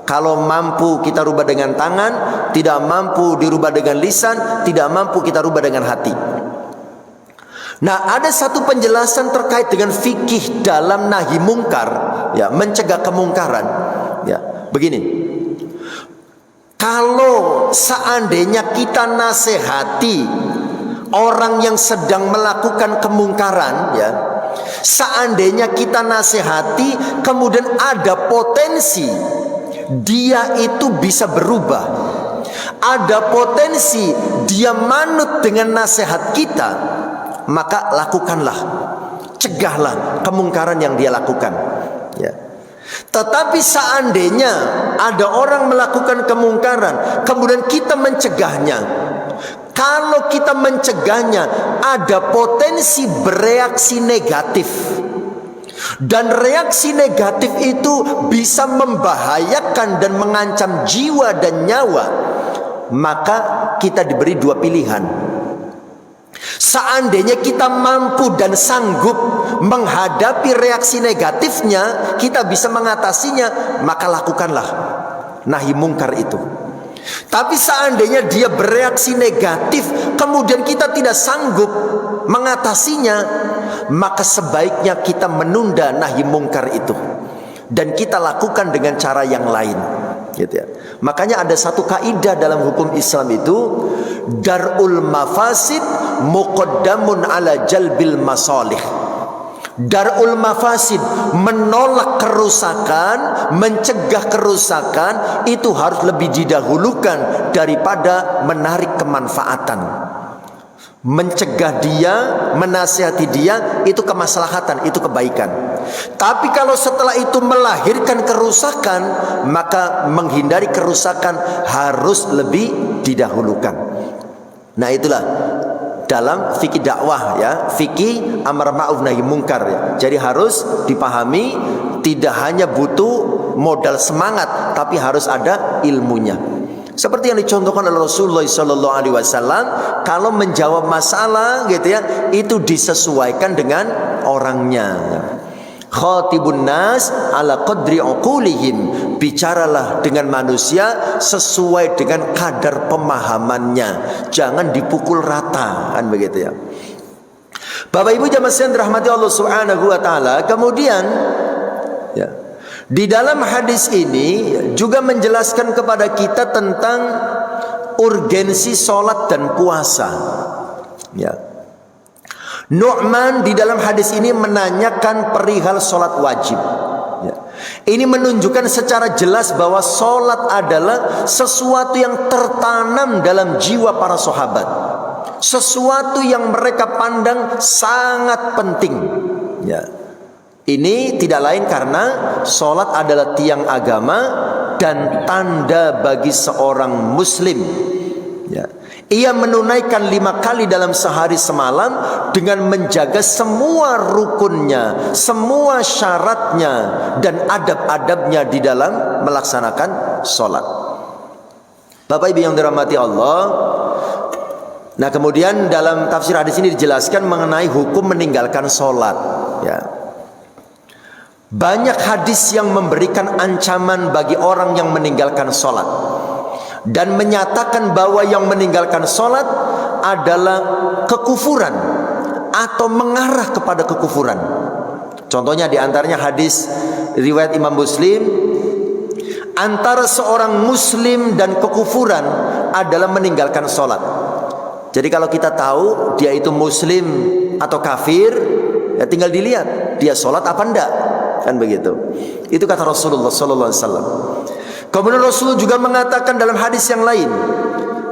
Kalau mampu kita rubah dengan tangan, tidak mampu dirubah dengan lisan, tidak mampu kita rubah dengan hati. Nah, ada satu penjelasan terkait dengan fikih dalam nahi mungkar, ya, mencegah kemungkaran. Ya, begini. Kalau seandainya kita nasihati orang yang sedang melakukan kemungkaran, ya, seandainya kita nasihati kemudian ada potensi dia itu bisa berubah, ada potensi dia manut dengan nasihat kita, maka lakukanlah, cegahlah kemungkaran yang dia lakukan, ya. Tetapi seandainya ada orang melakukan kemungkaran kemudian kita mencegahnya, kalau kita mencegahnya ada potensi bereaksi negatif, dan reaksi negatif itu bisa membahayakan dan mengancam jiwa dan nyawa, maka kita diberi dua pilihan. Seandainya kita mampu dan sanggup menghadapi reaksi negatifnya, kita bisa mengatasinya, maka lakukanlah nahi mungkar itu. Tapi seandainya dia bereaksi negatif kemudian kita tidak sanggup mengatasinya, maka sebaiknya kita menunda nahi mungkar itu dan kita lakukan dengan cara yang lain, gitu ya. Makanya ada satu kaidah dalam hukum Islam itu, darul mafasid muqaddamun ala jalbil masalih. Darul mafasid, menolak kerusakan, mencegah kerusakan, itu harus lebih didahulukan daripada menarik kemanfaatan. Mencegah dia, menasihati dia, itu kemaslahatan, itu kebaikan. Tapi kalau setelah itu melahirkan kerusakan, maka menghindari kerusakan harus lebih didahulukan. Nah, itulah dalam fikih dakwah, ya, fikih amar ma'ruf nahi mungkar, ya. Jadi harus dipahami, tidak hanya butuh modal semangat, tapi harus ada ilmunya. Seperti yang dicontohkan oleh Rasulullah SAW, kalau menjawab masalah, gitu ya, itu disesuaikan dengan orangnya. Khatibun nas ala qadri uqulihim, bicaralah dengan manusia sesuai dengan kadar pemahamannya, jangan dipukul rata, kan begitu, ya. Bapak Ibu jamaah sekalian dirahmati Allah Subhanahu wa taala. Kemudian, ya, di dalam hadis ini juga menjelaskan kepada kita tentang urgensi sholat dan puasa, ya. Nu'man di dalam hadis ini menanyakan perihal sholat wajib, ya. Ini menunjukkan secara jelas bahwa sholat adalah sesuatu yang tertanam dalam jiwa para sahabat, sesuatu yang mereka pandang sangat penting, ya. Ini tidak lain karena sholat adalah tiang agama dan tanda bagi seorang muslim, ya. Ia menunaikan 5 kali dalam sehari semalam dengan menjaga semua rukunnya, semua syaratnya, dan adab-adabnya di dalam melaksanakan sholat. Bapak Ibu yang dirahmati Allah, nah kemudian dalam tafsir hadis ini dijelaskan mengenai hukum meninggalkan sholat, ya. Banyak hadis yang memberikan ancaman bagi orang yang meninggalkan sholat dan menyatakan bahwa yang meninggalkan sholat adalah kekufuran atau mengarah kepada kekufuran. Contohnya diantaranya hadis riwayat Imam Muslim, antara seorang muslim dan kekufuran adalah meninggalkan sholat. Jadi kalau kita tahu dia itu muslim atau kafir, ya tinggal dilihat dia sholat apa enggak, kan begitu. Itu kata Rasulullah SAW. Kemudian Rasul juga mengatakan dalam hadis yang lain,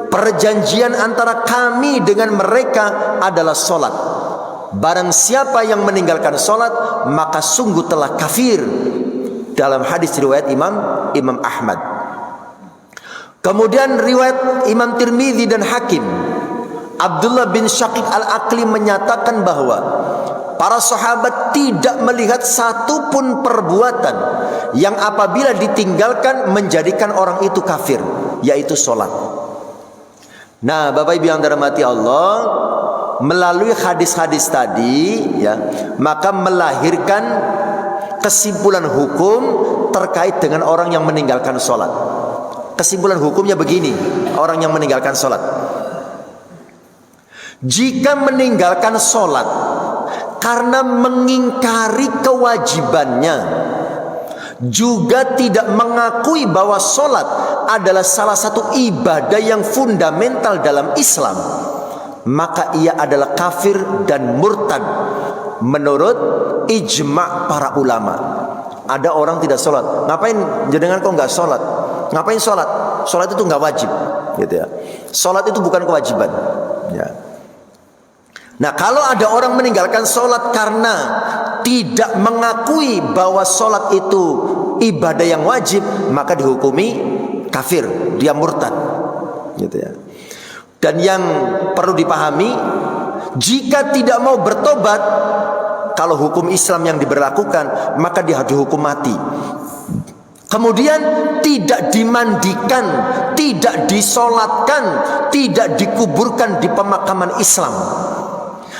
perjanjian antara kami dengan mereka adalah sholat. Barang siapa yang meninggalkan sholat, maka sungguh telah kafir. Dalam hadis riwayat Imam Ahmad. Kemudian riwayat Imam Tirmidzi dan Hakim, Abdullah bin Syaqiq al-Aqli menyatakan bahwa para sahabat tidak melihat satupun perbuatan yang apabila ditinggalkan menjadikan orang itu kafir, yaitu sholat. Nah Bapak Ibu yang dirahmati Allah, melalui hadis-hadis tadi ya, maka melahirkan kesimpulan hukum terkait dengan orang yang meninggalkan sholat. Kesimpulan hukumnya begini, orang yang meninggalkan sholat, jika meninggalkan sholat karena mengingkari kewajibannya, juga tidak mengakui bahwa sholat adalah salah satu ibadah yang fundamental dalam Islam, maka ia adalah kafir dan murtad menurut ijma' para ulama. Ada orang tidak sholat, ngapain jenengan kok nggak sholat? Ngapain sholat? Sholat itu nggak wajib, gitu ya. Sholat itu bukan kewajiban. Ya. Nah, kalau ada orang meninggalkan sholat karena tidak mengakui bahwa sholat itu ibadah yang wajib, maka dihukumi kafir, dia murtad, gitu ya. Dan yang perlu dipahami, jika tidak mau bertobat, kalau hukum Islam yang diberlakukan, maka dia dihukum mati. Kemudian tidak dimandikan, tidak disolatkan, tidak dikuburkan di pemakaman Islam,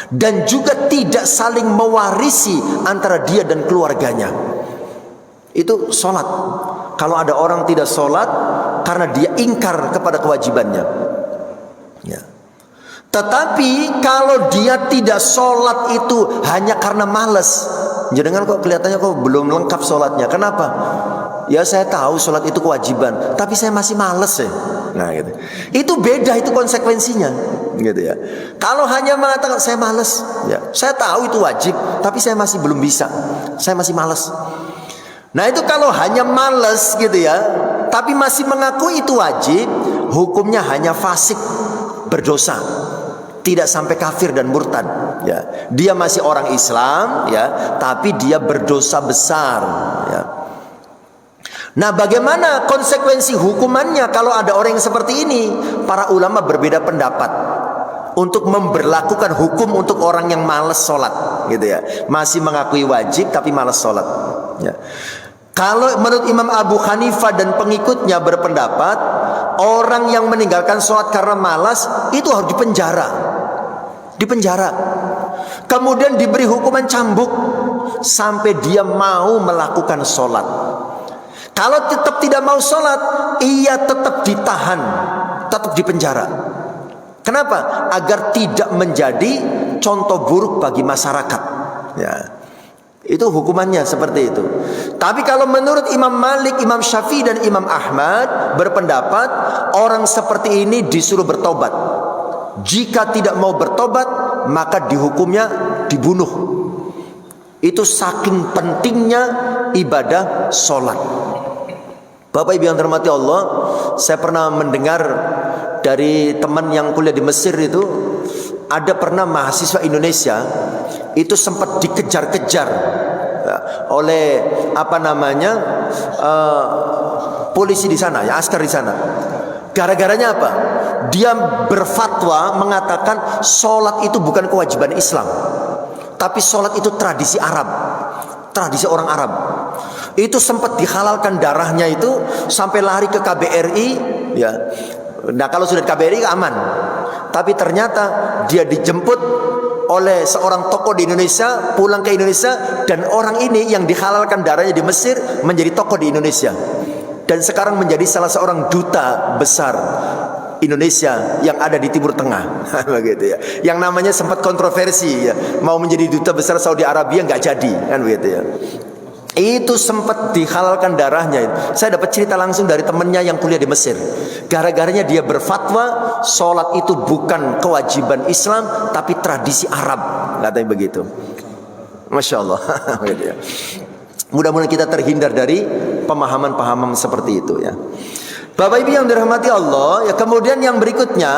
dan juga tidak saling mewarisi antara dia dan keluarganya. Itu sholat. Kalau ada orang tidak sholat karena dia ingkar kepada kewajibannya, ya. Tetapi kalau dia tidak sholat itu hanya karena malas, jangan kok kelihatannya kok belum lengkap sholatnya. Kenapa? Ya saya tahu sholat itu kewajiban, tapi saya masih males ya. Nah gitu. Itu beda, itu konsekuensinya, gitu ya. Kalau hanya mengatakan saya males, ya saya tahu itu wajib, tapi saya masih belum bisa, saya masih males. Nah itu kalau hanya males gitu ya, tapi masih mengaku itu wajib, hukumnya hanya fasik, berdosa, tidak sampai kafir dan murtad. Ya, dia masih orang Islam, ya, tapi dia berdosa besar. Ya. Nah, bagaimana konsekuensi hukumannya kalau ada orang yang seperti ini? Para ulama berbeda pendapat untuk memberlakukan hukum untuk orang yang malas sholat, gitu ya. Masih mengakui wajib tapi malas sholat. Ya. Kalau menurut Imam Abu Hanifah dan pengikutnya berpendapat, orang yang meninggalkan sholat karena malas itu harus dipenjara, kemudian diberi hukuman cambuk sampai dia mau melakukan sholat. Kalau tetap tidak mau sholat, ia tetap ditahan, tetap dipenjara. Kenapa? Agar tidak menjadi contoh buruk bagi masyarakat. Ya, itu hukumannya seperti itu. Tapi kalau menurut Imam Malik, Imam Syafi'i dan Imam Ahmad berpendapat, orang seperti ini disuruh bertobat. Jika tidak mau bertobat, maka dihukumnya dibunuh. Itu saking pentingnya ibadah sholat. Bapak Ibu yang dirahmati Allah, saya pernah mendengar dari teman yang kuliah di Mesir itu, ada pernah mahasiswa Indonesia itu sempat dikejar-kejar ya, oleh polisi di sana, ya, askar di sana. Gara-garanya apa? Dia berfatwa mengatakan sholat itu bukan kewajiban Islam, tapi sholat itu tradisi Arab, tradisi orang Arab. Itu sempat dihalalkan darahnya itu sampai lari ke KBRI, ya. Nah kalau sudah di KBRI aman. Tapi ternyata dia dijemput oleh seorang tokoh di Indonesia, pulang ke Indonesia, dan orang ini yang dihalalkan darahnya di Mesir menjadi tokoh di Indonesia, dan sekarang menjadi salah seorang duta besar Indonesia yang ada di Timur Tengah. Begitu ya. Yang namanya sempat kontroversi ya, mau menjadi duta besar Saudi Arabia nggak jadi, kan begitu ya. Itu sempat dihalalkan darahnya. Saya dapat cerita langsung dari temannya yang kuliah di Mesir. Gara-garanya dia berfatwa sholat itu bukan kewajiban Islam tapi tradisi Arab, katanya begitu. Masya Allah. Mudah-mudahan kita terhindar dari pemahaman-pemahaman seperti itu ya. Bapak Ibu yang dirahmati Allah, ya kemudian yang berikutnya,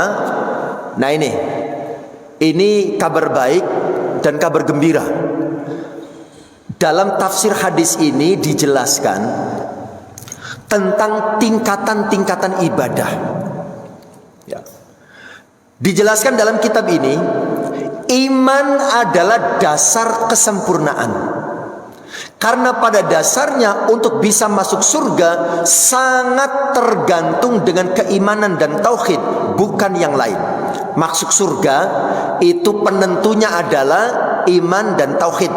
nah ini kabar baik dan kabar gembira. Dalam tafsir hadis ini dijelaskan tentang tingkatan-tingkatan ibadah. Ya. Dijelaskan dalam kitab ini, iman adalah dasar kesempurnaan. Karena pada dasarnya untuk bisa masuk surga sangat tergantung dengan keimanan dan tauhid, bukan yang lain. masuk surga itu penentunya adalah iman dan tauhid.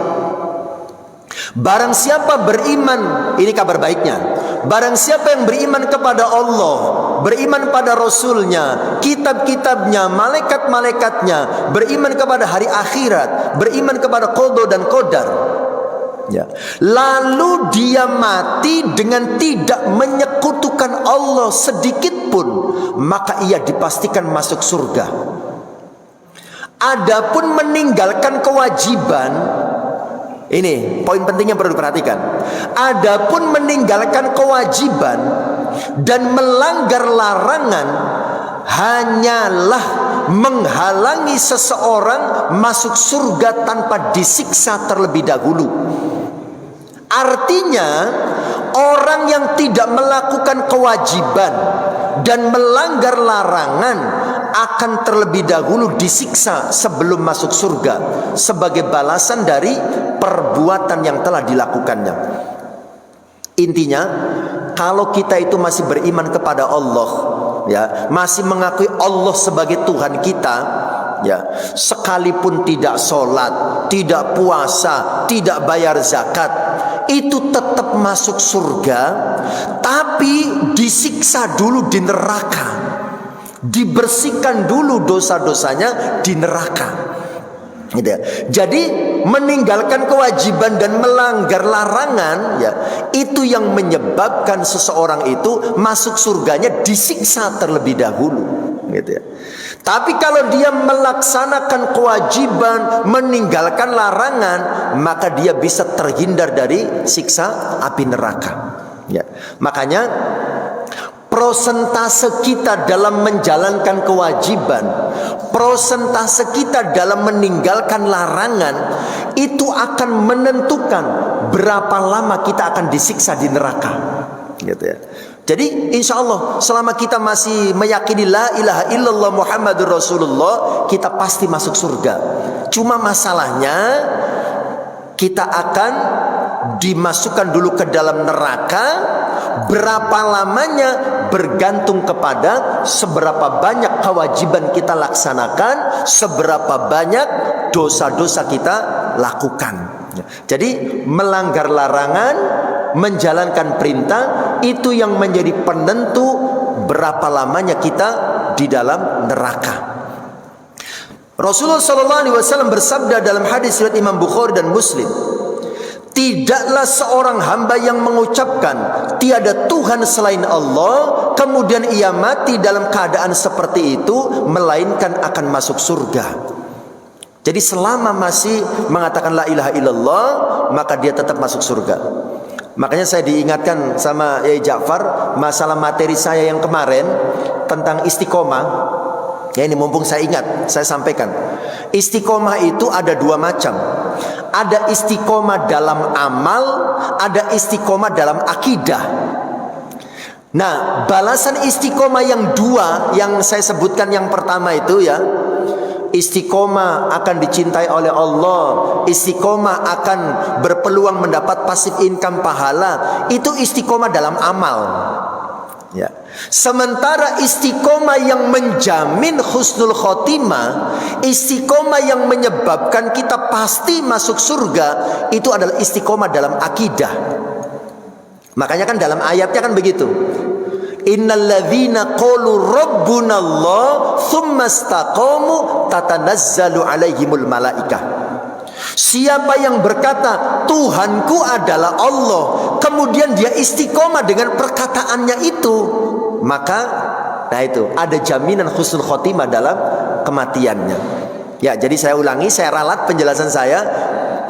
Barang siapa beriman, ini kabar baiknya, barang siapa yang beriman kepada Allah, beriman pada Rasulnya, kitab-kitabnya, malaikat-malaikatnya, beriman kepada hari akhirat, beriman kepada qada dan qadar, ya, lalu dia mati dengan tidak menyekutukan Allah sedikit pun, maka ia dipastikan masuk surga. Adapun meninggalkan kewajiban, ini poin penting yang perlu diperhatikan. Adapun meninggalkan kewajiban dan melanggar larangan hanyalah menghalangi seseorang masuk surga tanpa disiksa terlebih dahulu. Artinya, orang yang tidak melakukan kewajiban dan melanggar larangan akan terlebih dahulu disiksa sebelum masuk surga sebagai balasan dari perbuatan yang telah dilakukannya. Intinya, kalau kita itu masih beriman kepada Allah, ya, masih mengakui Allah sebagai Tuhan kita, ya, sekalipun tidak sholat, tidak puasa, tidak bayar zakat, itu tetap masuk surga, tapi disiksa dulu di neraka, dibersihkan dulu dosa-dosanya di neraka, gitu ya. Jadi meninggalkan kewajiban dan melanggar larangan, ya, itu yang menyebabkan seseorang itu masuk surganya disiksa terlebih dahulu, gitu ya. Tapi kalau dia melaksanakan kewajiban, meninggalkan larangan, maka dia bisa terhindar dari siksa api neraka, ya. Makanya prosentase kita dalam menjalankan kewajiban, prosentase kita dalam meninggalkan larangan, itu akan menentukan berapa lama kita akan disiksa di neraka, gitu ya. Jadi insya Allah selama kita masih meyakini la ilaha illallah Muhammadur Rasulullah, kita pasti masuk surga. Cuma masalahnya kita akan dimasukkan dulu ke dalam neraka. Berapa lamanya bergantung kepada seberapa banyak kewajiban kita laksanakan, seberapa banyak dosa-dosa kita lakukan. Jadi melanggar larangan, menjalankan perintah, itu yang menjadi penentu berapa lamanya kita di dalam neraka. Rasulullah SAW bersabda dalam hadis riwayat Imam Bukhari dan Muslim, tidaklah seorang hamba yang mengucapkan tiada Tuhan selain Allah, kemudian ia mati dalam keadaan seperti itu, melainkan akan masuk surga. Jadi selama masih mengatakan la ilaha illallah, maka dia tetap masuk surga. Makanya saya diingatkan sama Yai Ja'far masalah materi saya yang kemarin tentang istiqomah. Ya, ini mumpung saya ingat, saya sampaikan. Istiqomah itu ada dua macam. Ada istiqomah dalam amal, ada istiqomah dalam akidah. Nah, balasan istiqomah yang dua yang saya sebutkan yang pertama itu, ya, istiqomah akan dicintai oleh Allah, istiqomah akan berpeluang mendapat passive income pahala, itu istiqomah dalam amal, ya. Sementara istiqomah yang menjamin husnul khotimah, istiqomah yang menyebabkan kita pasti masuk surga, itu adalah istiqomah dalam akidah. Makanya kan dalam ayatnya kan begitu, innalladzina qalu rabbunallah tsumma istaqamu tatanazzalu alaihimul malaikah. Siapa yang berkata Tuhanku adalah Allah, kemudian dia istiqomah dengan perkataannya itu, maka nah itu ada jaminan husnul khotimah dalam kematiannya. Ya, jadi saya ulangi, saya ralat penjelasan saya,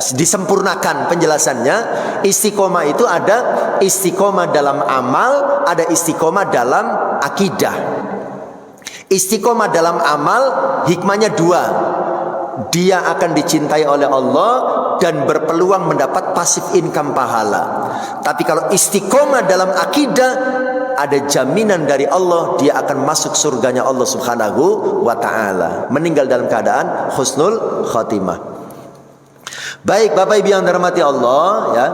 disempurnakan penjelasannya. Istiqomah itu ada istiqomah dalam amal, ada istiqomah dalam akidah. Istiqomah dalam amal hikmahnya dua, dia akan dicintai oleh Allah dan berpeluang mendapat passive income pahala. Tapi kalau istiqomah dalam akidah, ada jaminan dari Allah dia akan masuk surganya Allah Subhanahu wa ta'ala, meninggal dalam keadaan husnul khotimah. Baik Bapak Ibu yang dirahmati Allah, ya.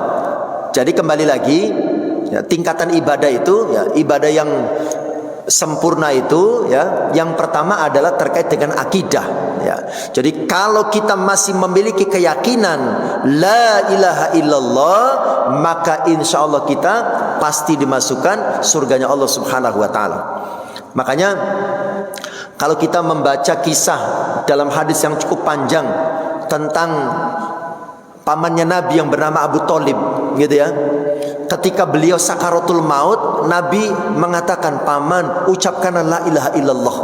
Jadi kembali lagi, ya, tingkatan ibadah itu, ya, ibadah yang sempurna itu ya, yang pertama adalah terkait dengan akidah ya. Jadi kalau kita masih memiliki keyakinan la ilaha illallah, maka insya Allah kita pasti dimasukkan surganya Allah Subhanahu wa taala. Makanya kalau kita membaca kisah dalam hadis yang cukup panjang tentang pamannya Nabi yang bernama Abu Thalib gitu ya. Ketika beliau sakaratul maut, Nabi mengatakan, paman, ucapkanlah la ilaha illallah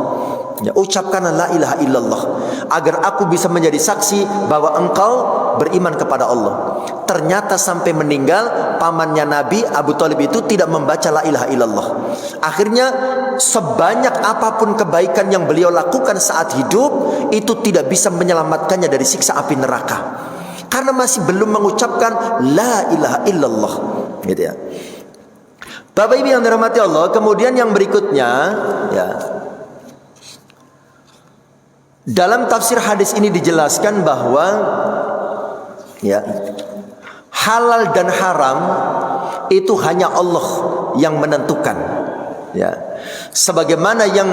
ya, ucapkanlah la ilaha illallah agar aku bisa menjadi saksi bahwa engkau beriman kepada Allah. Ternyata sampai meninggal pamannya Nabi Abu Thalib itu tidak membaca la ilaha illallah. Akhirnya sebanyak apapun kebaikan yang beliau lakukan saat hidup itu tidak bisa menyelamatkannya dari siksa api neraka, karena masih belum mengucapkan la ilaha illallah gitu ya. Bapak Ibu yang dirahmati Allah, kemudian yang berikutnya ya, dalam tafsir hadis ini dijelaskan bahwa ya, halal dan haram itu hanya Allah yang menentukan ya. Sebagaimana yang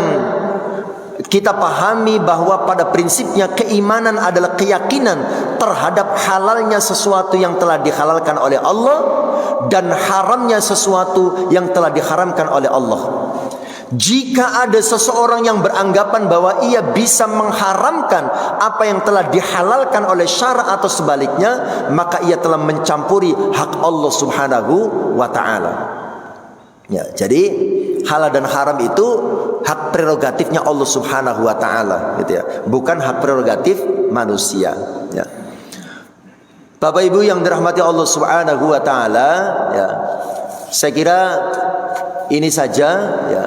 kita pahami bahwa pada prinsipnya keimanan adalah keyakinan terhadap halalnya sesuatu yang telah dihalalkan oleh Allah dan haramnya sesuatu yang telah diharamkan oleh Allah. Jika ada seseorang yang beranggapan bahwa ia bisa mengharamkan apa yang telah dihalalkan oleh syara atau sebaliknya, maka ia telah mencampuri hak Allah Subhanahu wa taala. Ya, jadi halal dan haram itu hak prerogatifnya Allah Subhanahu wa taala gitu ya, bukan hak prerogatif manusia ya. Bapak Ibu yang dirahmati Allah Subhanahu wa taala ya, saya kira ini saja ya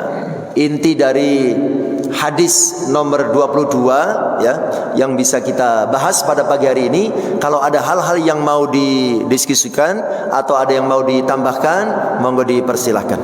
inti dari hadis nomor 22 ya yang bisa kita bahas pada pagi hari ini. Kalau ada hal-hal yang mau didiskusikan atau ada yang mau ditambahkan, monggo dipersilahkan.